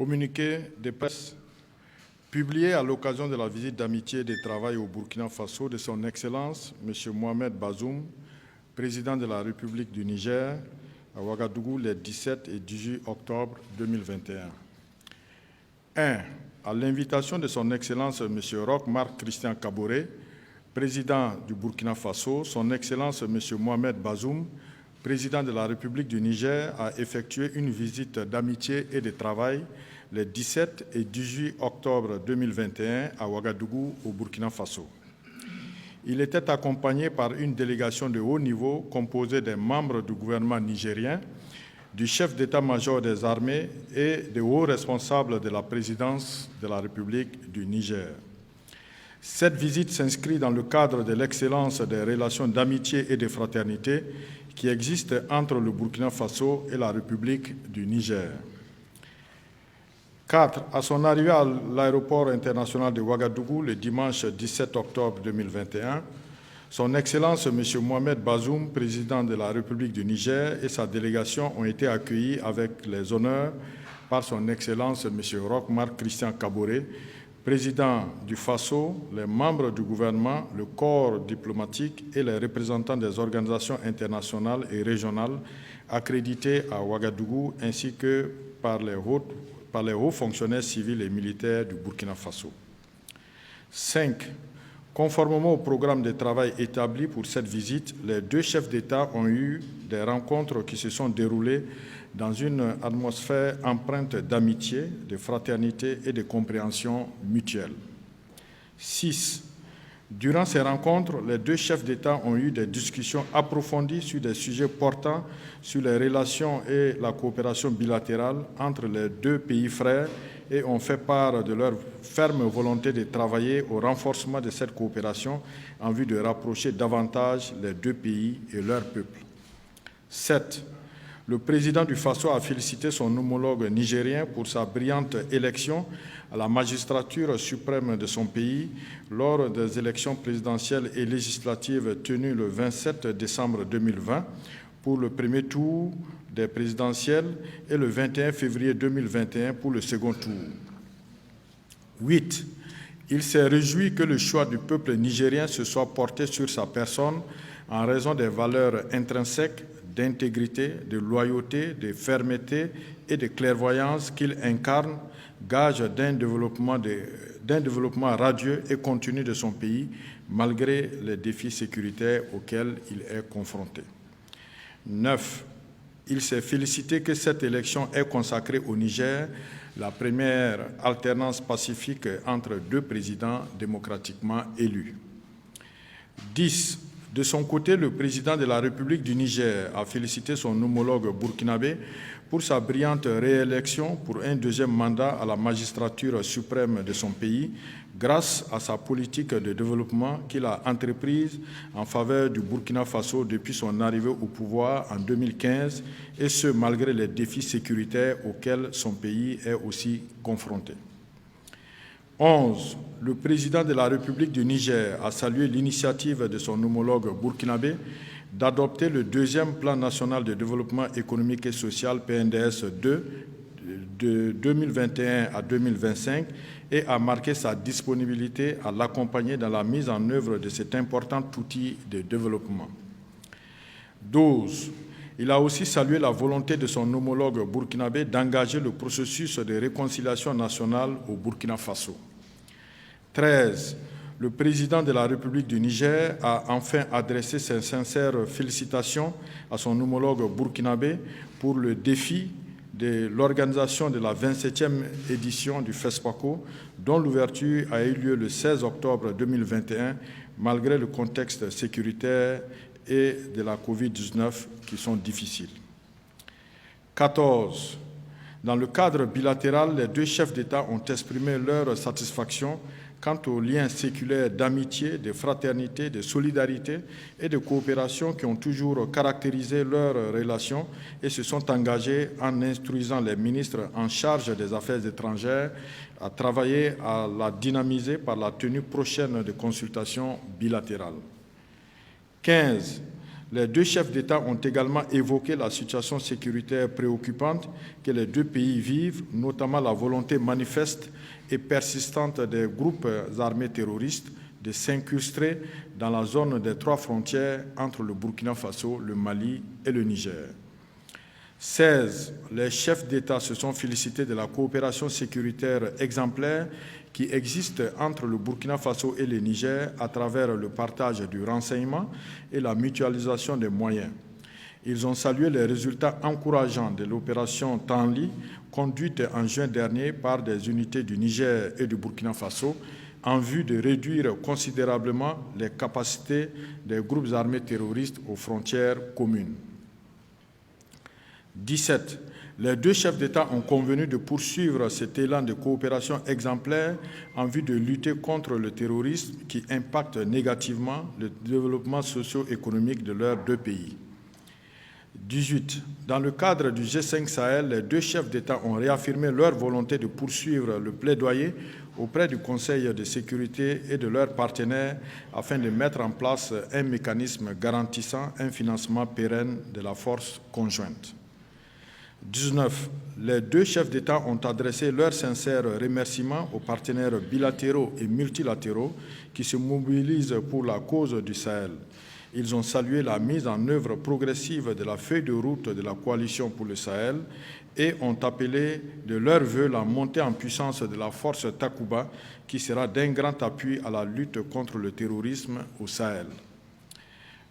Communiqué de presse publié à l'occasion de la visite d'amitié et de travail au Burkina Faso de son Excellence M. Mohamed Bazoum, président de la République du Niger, à Ouagadougou les 17 et 18 octobre 2021. 1. À l'invitation de son Excellence M. Roch Marc Christian Kaboré, président du Burkina Faso, son Excellence M. Mohamed Bazoum, président de la République du Niger, a effectué une visite d'amitié et de travail les 17 et 18 octobre 2021 à Ouagadougou, au Burkina Faso. Il était accompagné par une délégation de haut niveau composée des membres du gouvernement nigérien, du chef d'état-major des armées et des hauts responsables de la présidence de la République du Niger. Cette visite s'inscrit dans le cadre de l'excellence des relations d'amitié et de fraternité qui existent entre le Burkina Faso et la République du Niger. 4. À son arrivée à l'aéroport international de Ouagadougou le dimanche 17 octobre 2021, son Excellence M. Mohamed Bazoum, président de la République du Niger, et sa délégation ont été accueillis avec les honneurs par son Excellence M. Roch Marc Christian Kaboré, président du Faso, les membres du gouvernement, le corps diplomatique et les représentants des organisations internationales et régionales accréditées à Ouagadougou, ainsi que par les hauts fonctionnaires civils et militaires du Burkina Faso. 5. Conformément au programme de travail établi pour cette visite, les deux chefs d'État ont eu des rencontres qui se sont déroulées dans une atmosphère empreinte d'amitié, de fraternité et de compréhension mutuelle. 6. Durant ces rencontres, les deux chefs d'État ont eu des discussions approfondies sur des sujets portant sur les relations et la coopération bilatérale entre les deux pays frères et ont fait part de leur ferme volonté de travailler au renforcement de cette coopération en vue de rapprocher davantage les deux pays et leurs peuples. 7. Le président du Faso a félicité son homologue nigérien pour sa brillante élection à la magistrature suprême de son pays lors des élections présidentielles et législatives tenues le 27 décembre 2020 pour le premier tour des présidentielles et le 21 février 2021 pour le second tour. 8. Il s'est réjoui que le choix du peuple nigérien se soit porté sur sa personne en raison des valeurs intrinsèques d'intégrité, de loyauté, de fermeté et de clairvoyance qu'il incarne, gage d'un développement radieux et continu de son pays, malgré les défis sécuritaires auxquels il est confronté. 9. Il s'est félicité que cette élection ait consacré au Niger la première alternance pacifique entre deux présidents démocratiquement élus. 10. De son côté, le président de la République du Niger a félicité son homologue burkinabé pour sa brillante réélection pour un deuxième mandat à la magistrature suprême de son pays, grâce à sa politique de développement qu'il a entreprise en faveur du Burkina Faso depuis son arrivée au pouvoir en 2015, et ce, malgré les défis sécuritaires auxquels son pays est aussi confronté. 11. Le président de la République du Niger a salué l'initiative de son homologue burkinabé d'adopter le deuxième plan national de développement économique et social PNDS 2 de 2021 à 2025 et a marqué sa disponibilité à l'accompagner dans la mise en œuvre de cet important outil de développement. 12. Il a aussi salué la volonté de son homologue burkinabé d'engager le processus de réconciliation nationale au Burkina Faso. 13. Le président de la République du Niger a enfin adressé ses sincères félicitations à son homologue burkinabé pour le défi de l'organisation de la 27e édition du FESPACO, dont l'ouverture a eu lieu le 16 octobre 2021, malgré le contexte sécuritaire et de la COVID-19 qui sont difficiles. 14. Dans le cadre bilatéral, les deux chefs d'État ont exprimé leur satisfaction quant aux liens séculaires d'amitié, de fraternité, de solidarité et de coopération qui ont toujours caractérisé leurs relations et se sont engagés en instruisant les ministres en charge des affaires étrangères à travailler à la dynamiser par la tenue prochaine de consultations bilatérales. 15. Les deux chefs d'État ont également évoqué la situation sécuritaire préoccupante que les deux pays vivent, notamment la volonté manifeste et persistante des groupes armés terroristes de s'incruster dans la zone des 3 frontières entre le Burkina Faso, le Mali et le Niger. 16. Les chefs d'État se sont félicités de la coopération sécuritaire exemplaire qui existe entre le Burkina Faso et le Niger à travers le partage du renseignement et la mutualisation des moyens. Ils ont salué les résultats encourageants de l'opération Tanli, conduite en juin dernier par des unités du Niger et du Burkina Faso, en vue de réduire considérablement les capacités des groupes armés terroristes aux frontières communes. 17. Les deux chefs d'État ont convenu de poursuivre cet élan de coopération exemplaire en vue de lutter contre le terrorisme qui impacte négativement le développement socio-économique de leurs deux pays. 18. Dans le cadre du G5 Sahel, les deux chefs d'État ont réaffirmé leur volonté de poursuivre le plaidoyer auprès du Conseil de sécurité et de leurs partenaires afin de mettre en place un mécanisme garantissant un financement pérenne de la force conjointe. 19. Les deux chefs d'État ont adressé leurs sincères remerciements aux partenaires bilatéraux et multilatéraux qui se mobilisent pour la cause du Sahel. Ils ont salué la mise en œuvre progressive de la feuille de route de la coalition pour le Sahel et ont appelé de leur vœu la montée en puissance de la force Takuba qui sera d'un grand appui à la lutte contre le terrorisme au Sahel.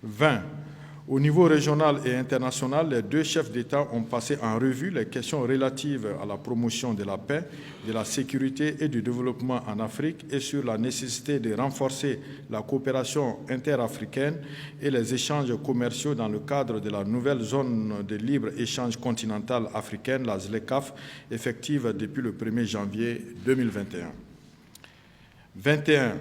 20. Au niveau régional et international, les deux chefs d'État ont passé en revue les questions relatives à la promotion de la paix, de la sécurité et du développement en Afrique et sur la nécessité de renforcer la coopération interafricaine et les échanges commerciaux dans le cadre de la nouvelle zone de libre-échange continentale africaine, la ZLECAf, effective depuis le 1er janvier 2021. 21.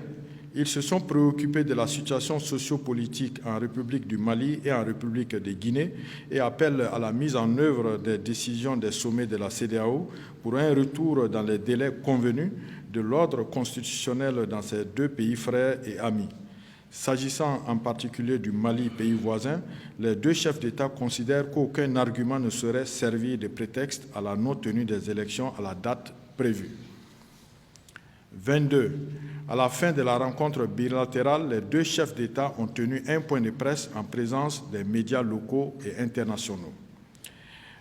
Ils se sont préoccupés de la situation sociopolitique en République du Mali et en République de Guinée et appellent à la mise en œuvre des décisions des sommets de la CEDEAO pour un retour dans les délais convenus de l'ordre constitutionnel dans ces deux pays frères et amis. S'agissant en particulier du Mali, pays voisin, les deux chefs d'État considèrent qu'aucun argument ne saurait servir de prétexte à la non-tenue des élections à la date prévue. 22. À la fin de la rencontre bilatérale, les deux chefs d'État ont tenu un point de presse en présence des médias locaux et internationaux.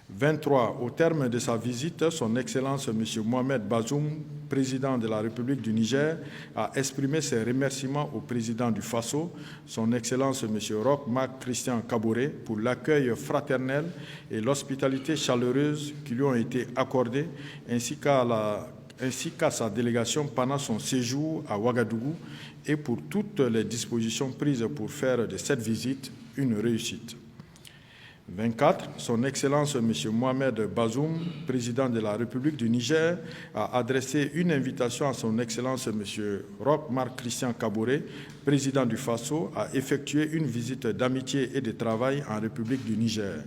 23. Au terme de sa visite, son Excellence M. Mohamed Bazoum, président de la République du Niger, a exprimé ses remerciements au président du Faso, son Excellence M. Roch Marc Christian Kaboré, pour l'accueil fraternel et l'hospitalité chaleureuse qui lui ont été accordés, ainsi qu'à sa délégation pendant son séjour à Ouagadougou et pour toutes les dispositions prises pour faire de cette visite une réussite. 24. Son Excellence M. Mohamed Bazoum, président de la République du Niger, a adressé une invitation à son Excellence M. Roch Marc Christian Kaboré, président du Faso, à effectuer une visite d'amitié et de travail en République du Niger.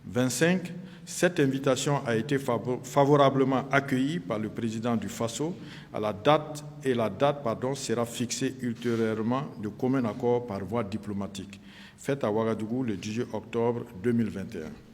25. Cette invitation a été favorablement accueillie par le président du Faso la date sera fixée ultérieurement de commun accord par voie diplomatique, faite à Ouagadougou le 18 octobre 2021.